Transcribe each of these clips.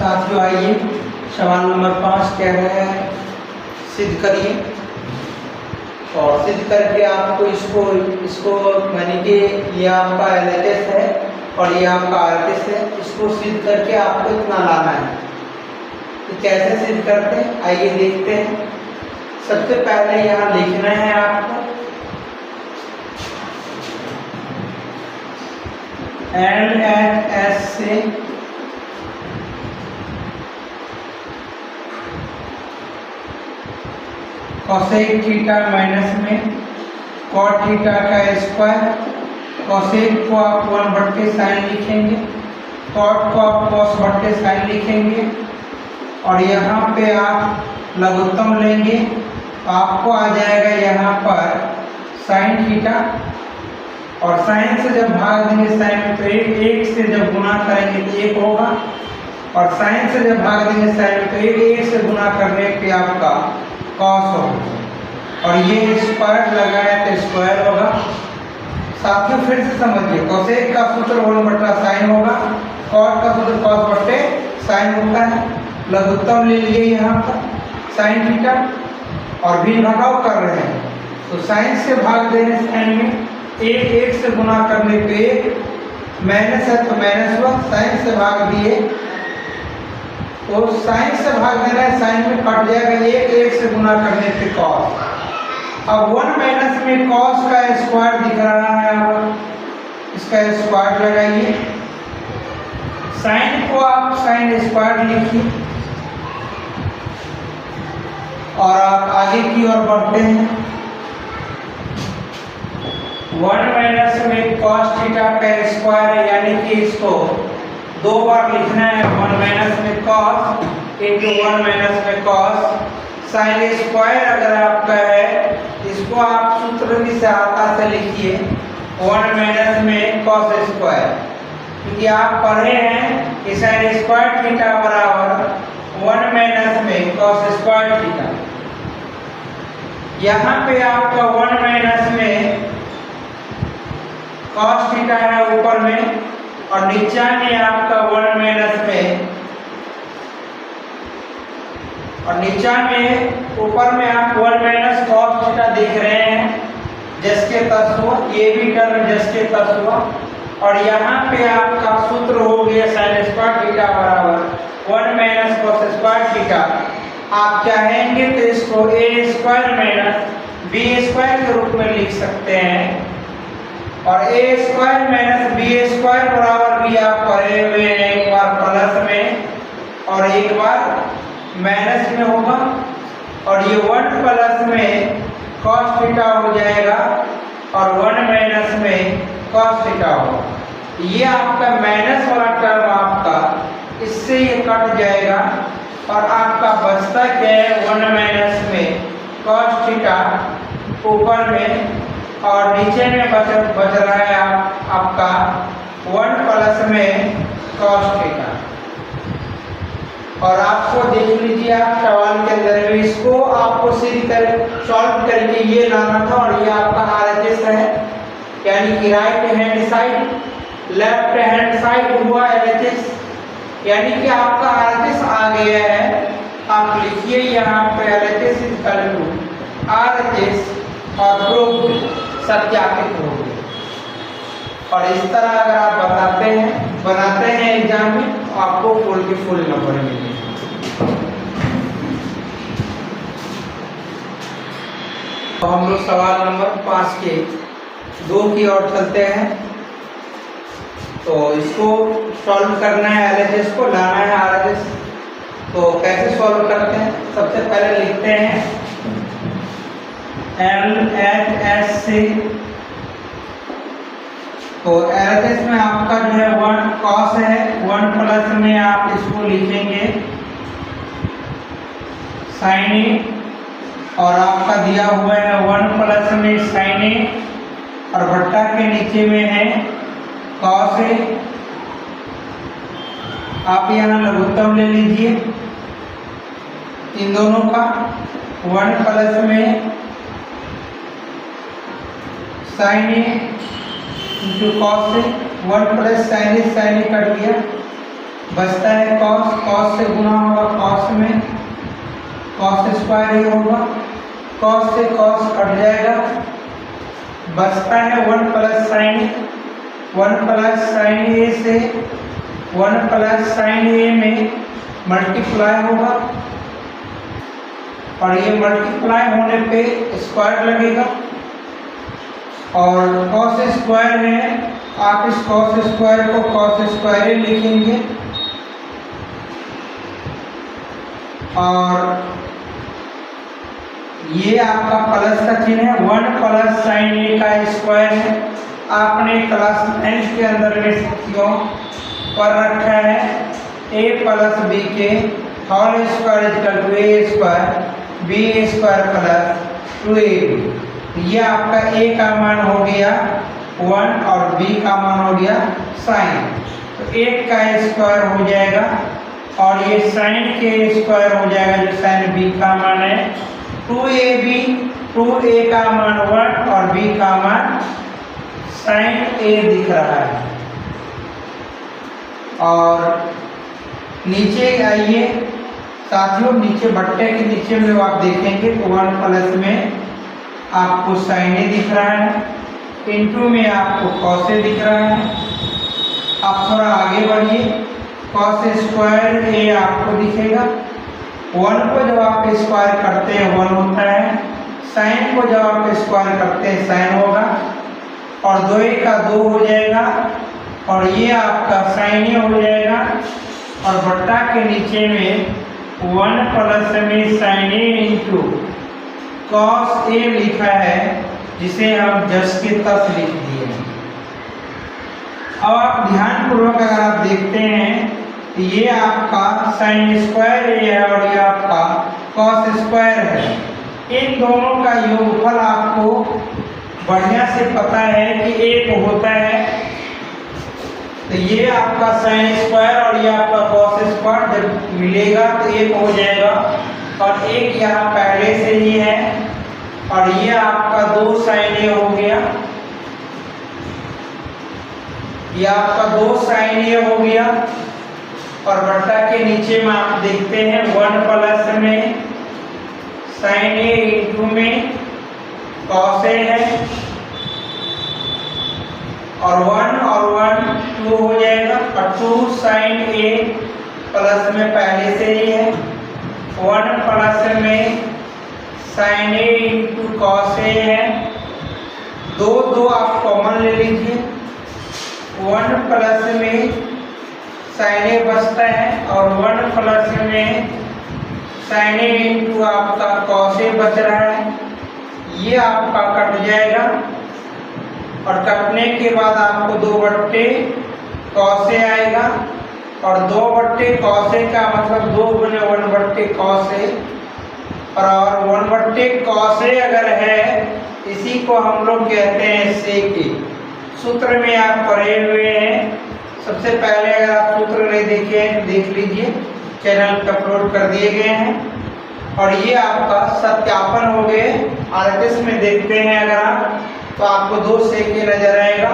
साथियों आइए सवाल नंबर 5 कह रहे हैं सिद्ध करिए। और सिद्ध करके आपको इसको यानी कि ये आपका LHS है और ये आपका RHS है, इसको सिद्ध करके आपको इतना लाना है। तो कैसे सिद्ध करते हैं आइए देखते हैं। सबसे पहले यहाँ लिखना है आपको LHS से कोसेक थीटा माइनस में कॉट थीटा का स्क्वायर, कोसेक को आप 1/sin लिखेंगे, कॉट को आप cos/sin लिखेंगे और यहाँ पे आप लघुत्तम लेंगे तो आपको आ जाएगा यहाँ पर sin थीटा और sin से जब भाग देंगे sin में तो एक से जब गुना करेंगे तो 1 होगा और sin से जब भाग देंगे sin में तो 1 से गुना करने पे आपका cos होगा और ये स्क्वायर लगाया तो स्क्वायर होगा। साथियों फिर से समझिए, कोसेक का सूत्र 1/sin होगा, कॉट का सूत्र cos/sin होता है। लघुत्तम ले लिए यहाँ पर sin थीटा और भिन्न घटाव कर रहे हैं तो sin से भाग देने sin में 1 से गुना करने पे माइनस है तो माइनस हुआ, sin से भाग दिए तो sin से भाग देना है, sin में कट जाएगा 1 से गुना करने पे cos। अब 1 माइनस में cos का स्क्वायर दिख रहा है, अब इसका स्क्वायर लगाइए। sin को आप sin स्क्वायर लिखिए और आप आगे की ओर बढ़ते हैं। 1 माइनस में cos थीटा का स्क्वायर है यानी कि इसको 2 बार लिखना है। 1 माइनस में cos इंटू 1 माइनस में cos। sin स्क्वायर अगर आपका है इसको आप सूत्र की सहायता से लिखिए 1 माइनस में cos स्क्वायर, क्योंकि आप पढ़े हैं कि sin स्क्वायर थीटा बराबर 1 माइनस में cos स्क्वायर थीटा। यहाँ पे आपका 1 माइनस में cos थीटा है ऊपर में और नीचा में आपका 1 माइनस में और नीचा में ऊपर में आप 1 माइनस cos थीटा देख रहे हैं जिसके तत्व ये भी टर्म जिसके तत्व और यहाँ पे आपका सूत्र हो गया sin स्क्वायर थीटा बराबर 1 माइनस cos स्क्वायर थीटा। आप चाहेंगे तो इसको a square minus b square के रूप में लिख सकते हैं और a square minus b square बराबर भी आप पढ़े हुए हैं, एक बार प्लस में और एक बार माइनस में होगा और ये 1 प्लस में cos थीटा हो जाएगा और 1 माइनस में cos थीटा होगा। ये आपका माइनस वाला टर्म आपका इससे ये कट जाएगा और आपका बचता क्या है 1 माइनस में cos थीटा ऊपर में और नीचे में बच रहा है आपका 1 प्लस में cos थीटा। और आपको देख लीजिए आप सवाल के अंदर में इसको आपको सीधी तरह सॉल्व करके ये लाना था और ये आपका RHS है यानी कि right hand side, left hand side हुआ LHS यानी कि आपका RHS आ गया है। आप लिखिए यहाँ पे LHS इक्वल टू RHS और प्रूफ सत्यापित हो गए। और इस तरह अगर आप बनाते हैं एग्जाम में तो आपको फुल के फुल नंबर मिलेंगे। तो हम लोग सवाल नंबर 5 के 2 की ओर चलते हैं। तो इसको सॉल्व करना है, LHS को लाना है RHS। तो कैसे सॉल्व करते हैं, सबसे पहले लिखते हैं LHS से। तो LHS में आपका जो है 1 cos है, 1 प्लस में आप इसको लिखेंगे sin A और आपका दिया हुआ है 1 प्लस में sin A और भट्टा के नीचे में है cos A। आप यहाँ लघुत्तम ले लीजिए इन दोनों का 1 प्लस में sin A into cos A, 1 plus sin A cut गया बचता है कॉस, कॉस से गुना होगा कॉस में, कॉस स्क्वायर ही होगा, कॉस से कॉस कट जाएगा, बचता है 1 प्लस साइन ए, 1 प्लस साइन ए से 1 प्लस साइन ए में मल्टीप्लाई होगा और ये मल्टीप्लाई होने पे स्क्वायर लगेगा और कॉस स्क्वायर है, आप इस कॉस स्क्वायर को कॉस स्क्वायर ही लिखेंगे और ये आपका प्लस का चिन्ह है, 1 प्लस साइन ए का स्क्वायर है। आपने क्लास 9 के अंदर में साथियों पर रखा है a प्लस बी के whole square equal to A square B square plus 2ab। ये आपका a का मान हो गया 1 और b का मान हो गया साइन, तो 1 का स्क्वायर हो जाएगा और ये साइन के स्क्वायर हो जाएगा जो साइन b का मान है 2ab, 2a का मान 1 और b का मान साइन a दिख रहा है। और नीचे आइए साथियों, नीचे बट्टे के नीचे में आप देखेंगे तो 1 प्लस में आपको साइन ए दिख रहा है, इनटू में आपको कॉस ए दिख रहा है। आप थोड़ा आगे बढ़िए, कॉस स्क्वायर ए आपको दिखेगा, 1 को जब आप स्क्वायर करते हैं 1 होता है, साइन को जब आप स्क्वायर करते हैं साइन होगा और 2a का 2 हो जाएगा और ये आपका साइन ए हो जाएगा और बट्टा के नीचे में 1 प्लस में sign A into cos A लिखा है जिसे हम जस के तस लिख दिए। अब आप ध्यानपूर्वक अगर आप देखते हैं तो ये आपका साइन स्क्वायर ए है और ये आपका कॉस स्क्वायर है। इन दोनों का योगफल आपको बढ़िया से पता है कि 1 होता है, तो ये आपका साइन स्क्वायर और ये आपका कॉस स्क्वायर जब मिलेगा तो 1 हो जाएगा और 1 यहाँ पहले से ही है और ये आपका 2 साइन ए हो गया, ये आपका 2 साइन ए हो गया और बट्टा के नीचे में आप देखते हैं 1 प्लस में साइन ए इंटू में कॉस ए है और 1 2 हो जाएगा और 2 साइन ए प्लस में पहले से ही है, 1 प्लस में sign A into cos A है, 2 आप कॉमन ले लीजिए, 1 प्लस में साइन ए बचता है और 1 प्लस में साइन ए इंटू आपका कॉस ए बच रहा है, ये आपका कट जाएगा और कटने के बाद आपको 2 बट्टे कॉस ए आएगा और 2 बट्टे कॉस ए का मतलब 2 गुने 1 बट्टे कॉस ए और 1 बट्टे कॉस ए अगर है इसी को हम लोग कहते हैं सेक ए। सूत्र में आप पढ़े हुए हैं, सबसे पहले अगर आप सूत्र नहीं देखे हैं देख लीजिए, चैनल पर अपलोड कर दिए गए हैं। और ये आपका सत्यापन हो गए, आरएचएस में देखते हैं अगर आप तो आपको 2 सेके नजर आएगा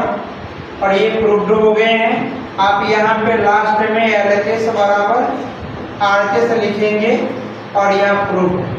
और ये प्रूव्ड हो गए हैं। आप यहाँ पे लास्ट में एलएचएस बराबर आरएचएस लिखेंगे और यह प्रूव्ड।